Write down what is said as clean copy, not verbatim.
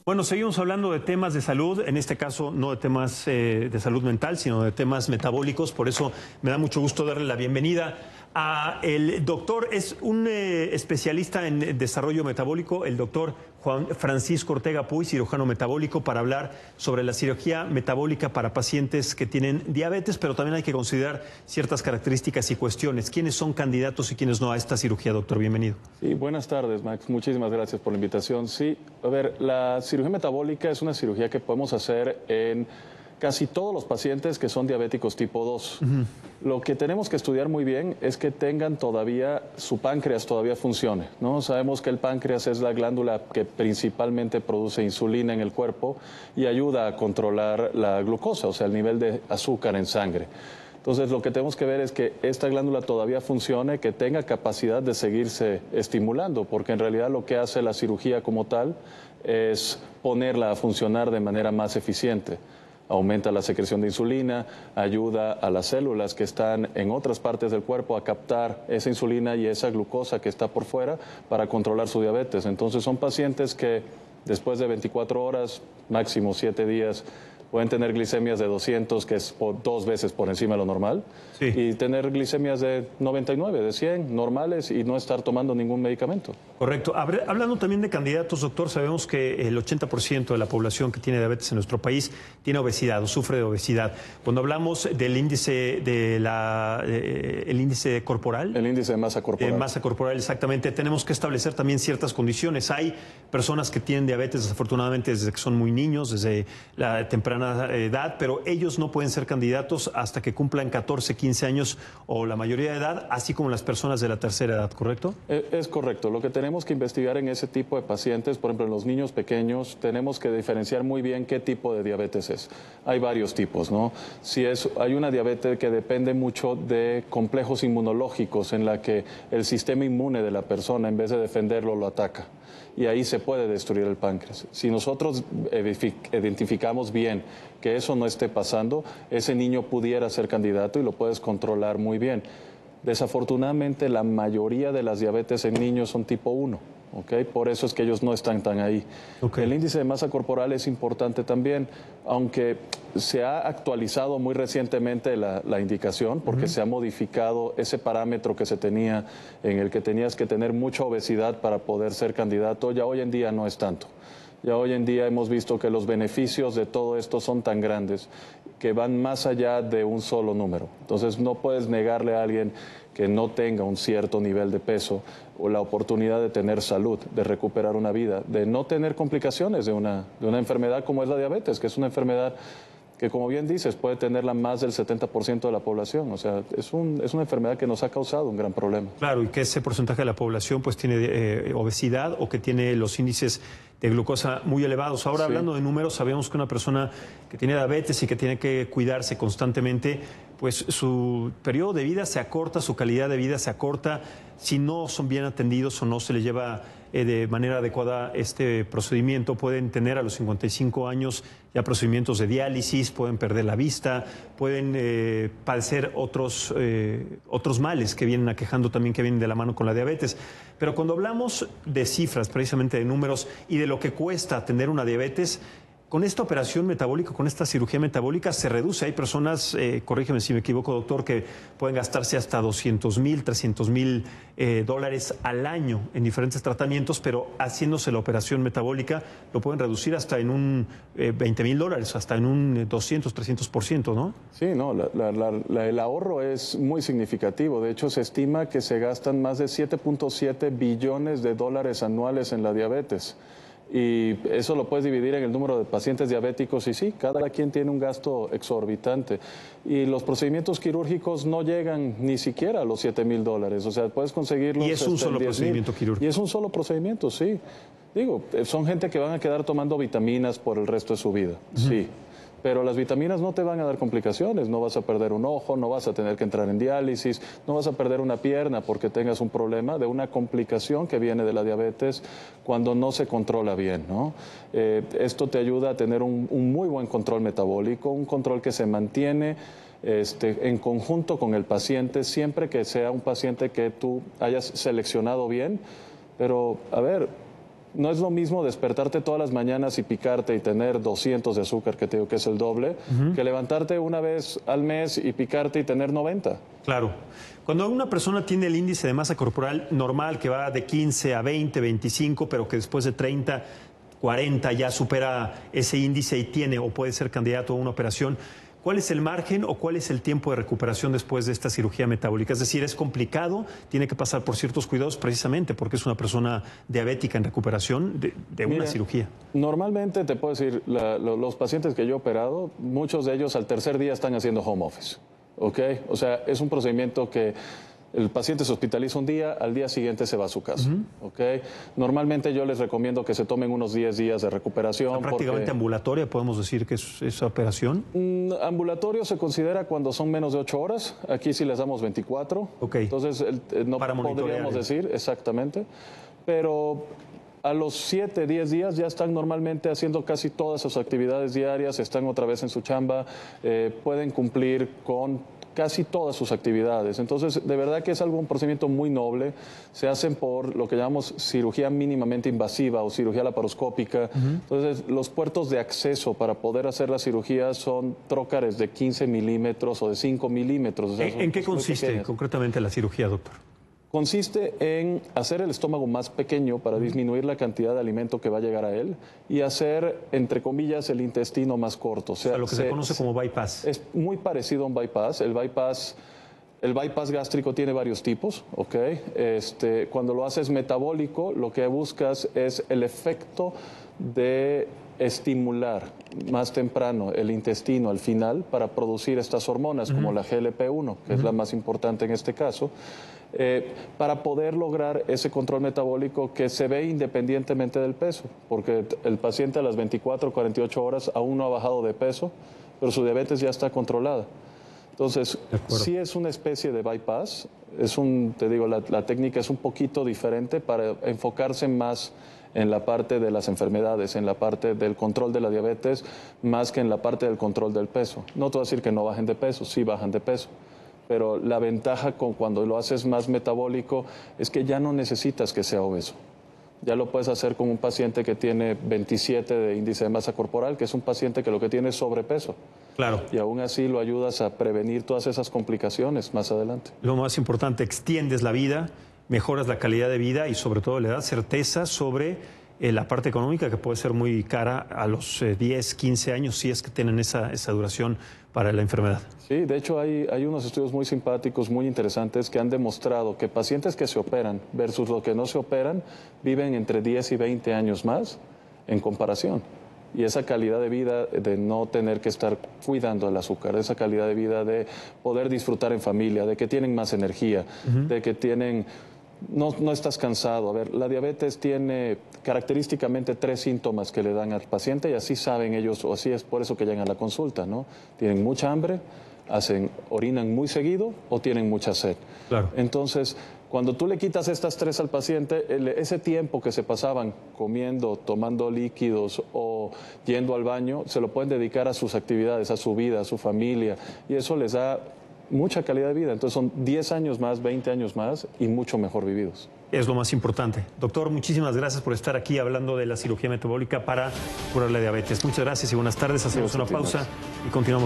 Bueno, seguimos hablando de temas de salud, en este caso no de temas de salud mental, sino de temas metabólicos. Por eso me da mucho gusto darle la bienvenida a el doctor, es un especialista en desarrollo metabólico, el doctor Juan Francisco Ortega Puy, cirujano metabólico, para hablar sobre la cirugía metabólica para pacientes que tienen diabetes, pero también hay que considerar ciertas características y cuestiones. ¿Quiénes son candidatos y quiénes no a esta cirugía, doctor? Bienvenido. Sí, buenas tardes, Max. Muchísimas gracias por la invitación. Sí, a ver, la cirugía metabólica es una cirugía que podemos hacer en casi todos los pacientes que son diabéticos tipo 2. Lo que tenemos que estudiar muy bien es que tengan todavía, su páncreas todavía funcione, ¿no? Sabemos que el páncreas es la glándula que principalmente produce insulina en el cuerpo y ayuda a controlar la glucosa, o sea, el nivel de azúcar en sangre. Entonces, lo que tenemos que ver es que esta glándula todavía funcione, que tenga capacidad de seguirse estimulando, porque en realidad lo que hace la cirugía como tal es ponerla a funcionar de manera más eficiente. Aumenta la secreción de insulina, ayuda a las células que están en otras partes del cuerpo a captar esa insulina y esa glucosa que está por fuera para controlar su diabetes. Entonces, son pacientes que después de 24 horas, máximo 7 días, pueden tener glicemias de 200, que es 2 veces por encima de lo normal, Sí. y tener glicemias de 99, de 100, normales, y no estar tomando ningún medicamento. Correcto. Hablando también de candidatos, doctor, sabemos que el 80% de la población que tiene diabetes en nuestro país tiene obesidad o sufre de obesidad. Cuando hablamos del índice el índice corporal. El índice de masa corporal. De masa corporal, exactamente. Tenemos que establecer también ciertas condiciones. Hay personas que tienen diabetes, desafortunadamente, desde que son muy niños, desde la temprana edad, pero ellos no pueden ser candidatos hasta que cumplan 14, 15 años o la mayoría de edad, así como las personas de la tercera edad, ¿correcto? Es correcto. Lo que tenemos que investigar en ese tipo de pacientes, por ejemplo, en los niños pequeños, tenemos que diferenciar muy bien qué tipo de diabetes es. Hay varios tipos, ¿no? Hay una diabetes que depende mucho de complejos inmunológicos en la que el sistema inmune de la persona, en vez de defenderlo, lo ataca. Y ahí se puede destruir el páncreas. Si nosotros identificamos bien que eso no esté pasando, ese niño pudiera ser candidato y lo puedes controlar muy bien. Desafortunadamente, la mayoría de las diabetes en niños son tipo 1, ¿ok? Por eso es que ellos no están tan ahí. Okay. El índice de masa corporal es importante también, aunque se ha actualizado muy recientemente la indicación, porque se ha modificado ese parámetro que se tenía, en el que tenías que tener mucha obesidad para poder ser candidato, ya hoy en día no es tanto. Ya hoy en día hemos visto que los beneficios de todo esto son tan grandes que van más allá de un solo número. Entonces no puedes negarle a alguien que no tenga un cierto nivel de peso o la oportunidad de tener salud, de recuperar una vida, de no tener complicaciones de una enfermedad como es la diabetes, que es una enfermedad que, como bien dices, puede tenerla más del 70% de la población. O sea, es una enfermedad que nos ha causado un gran problema. Claro, y que ese porcentaje de la población pues tiene obesidad o que tiene los índices de glucosa muy elevados. Ahora, hablando de números, sabemos que una persona que tiene diabetes y que tiene que cuidarse constantemente, pues su periodo de vida se acorta, su calidad de vida se acorta, si no son bien atendidos o no se les lleva de manera adecuada este procedimiento. Pueden tener a los 55 años ya procedimientos de diálisis, pueden perder la vista, pueden padecer otros males que vienen aquejando también, que vienen de la mano con la diabetes. Pero cuando hablamos de cifras, precisamente de números y de lo que cuesta tener una diabetes, con esta operación metabólica, con esta cirugía metabólica, se reduce. Hay personas, corrígeme si me equivoco, doctor, que pueden gastarse hasta $200,000, $300,000 al año en diferentes tratamientos, pero haciéndose la operación metabólica lo pueden reducir hasta en un $20,000, hasta en un 200, 300%, ¿no? Sí, no, el ahorro es muy significativo. De hecho, se estima que se gastan más de 7.7 billones de dólares anuales en la diabetes. Y eso lo puedes dividir en el número de pacientes diabéticos y sí, cada quien tiene un gasto exorbitante. Y los procedimientos quirúrgicos no llegan ni siquiera a los $7,000. O sea, puedes conseguirlos. Y es un solo procedimiento quirúrgico. Y es un solo procedimiento, sí. Digo, son gente que van a quedar tomando vitaminas por el resto de su vida, sí. Pero las vitaminas no te van a dar complicaciones, no vas a perder un ojo, no vas a tener que entrar en diálisis, no vas a perder una pierna porque tengas un problema de una complicación que viene de la diabetes cuando no se controla bien, ¿no? Esto te ayuda a tener un muy buen control metabólico, un control que se mantiene en conjunto con el paciente, siempre que sea un paciente que tú hayas seleccionado bien. Pero, a ver, No es lo mismo despertarte todas las mañanas y picarte y tener 200 de azúcar, que te digo que es el doble, que levantarte una vez al mes y picarte y tener 90. Claro. Cuando una persona tiene el índice de masa corporal normal, que va de 15 a 20, 25, pero que después de 30, 40 ya supera ese índice y tiene o puede ser candidato a una operación, ¿cuál es el margen o cuál es el tiempo de recuperación después de esta cirugía metabólica? Es decir, ¿es complicado? ¿Tiene que pasar por ciertos cuidados precisamente porque es una persona diabética en recuperación de una cirugía? Normalmente te puedo decir, los pacientes que yo he operado, muchos de ellos al tercer día están haciendo home office. ¿Ok? O sea, es un procedimiento que el paciente se hospitaliza un día, al día siguiente se va a su casa. ¿Ok? Normalmente yo les recomiendo que se tomen unos 10 días de recuperación. Prácticamente ambulatoria, podemos decir que es esa operación. Ambulatorio se considera cuando son menos de 8 horas. Aquí sí les damos 24. Ok. Entonces, no podríamos decir exactamente. Pero a los 7, 10 días ya están normalmente haciendo casi todas sus actividades diarias, están otra vez en su chamba, pueden cumplir con casi todas sus actividades. Entonces, de verdad que es un procedimiento muy noble. Se hacen por lo que llamamos cirugía mínimamente invasiva o cirugía laparoscópica. Entonces, los puertos de acceso para poder hacer la cirugía son trócares de 15 milímetros o de 5 milímetros. O sea, ¿En qué consiste concretamente la cirugía, doctor? Consiste en hacer el estómago más pequeño para disminuir la cantidad de alimento que va a llegar a él y hacer, entre comillas, el intestino más corto. O sea, lo que se conoce como bypass. Es muy parecido a un bypass. El bypass gástrico tiene varios tipos, ¿ok? Cuando lo haces metabólico, lo que buscas es el efecto de estimular más temprano el intestino al final para producir estas hormonas como la GLP-1, que es la más importante en este caso, para poder lograr ese control metabólico que se ve independientemente del peso, porque el paciente a las 24 o 48 horas aún no ha bajado de peso, pero su diabetes ya está controlada. Entonces, sí es una especie de bypass, te digo, la técnica es un poquito diferente para enfocarse más en la parte de las enfermedades, en la parte del control de la diabetes, más que en la parte del control del peso. No te voy a decir que no bajen de peso, sí bajan de peso, pero la ventaja cuando lo haces más metabólico es que ya no necesitas que sea obeso. Ya lo puedes hacer con un paciente que tiene 27 de índice de masa corporal, que es un paciente que lo que tiene es sobrepeso. Claro. Y aún así lo ayudas a prevenir todas esas complicaciones más adelante. Lo más importante, extiendes la vida, mejoras la calidad de vida y sobre todo le das certeza sobre la parte económica, que puede ser muy cara a los 10, 15 años si es que tienen esa duración para la enfermedad. Sí, de hecho hay unos estudios muy simpáticos, muy interesantes, que han demostrado que pacientes que se operan versus los que no se operan viven entre 10 y 20 años más en comparación. Y esa calidad de vida de no tener que estar cuidando el azúcar, esa calidad de vida de poder disfrutar en familia, de que tienen más energía, de que tienen... No estás cansado. A ver, la diabetes tiene característicamente 3 síntomas que le dan al paciente y así saben ellos, o así es por eso que llegan a la consulta, ¿no? Tienen mucha hambre, orinan muy seguido o tienen mucha sed. Claro. Entonces, cuando tú le quitas estas 3 al paciente, ese tiempo que se pasaban comiendo, tomando líquidos o yendo al baño, se lo pueden dedicar a sus actividades, a su vida, a su familia, y eso les da mucha calidad de vida. Entonces son 10 años más, 20 años más y mucho mejor vividos. Es lo más importante. Doctor, muchísimas gracias por estar aquí hablando de la cirugía metabólica para curar la diabetes. Muchas gracias y buenas tardes. Hacemos una pausa y continuamos.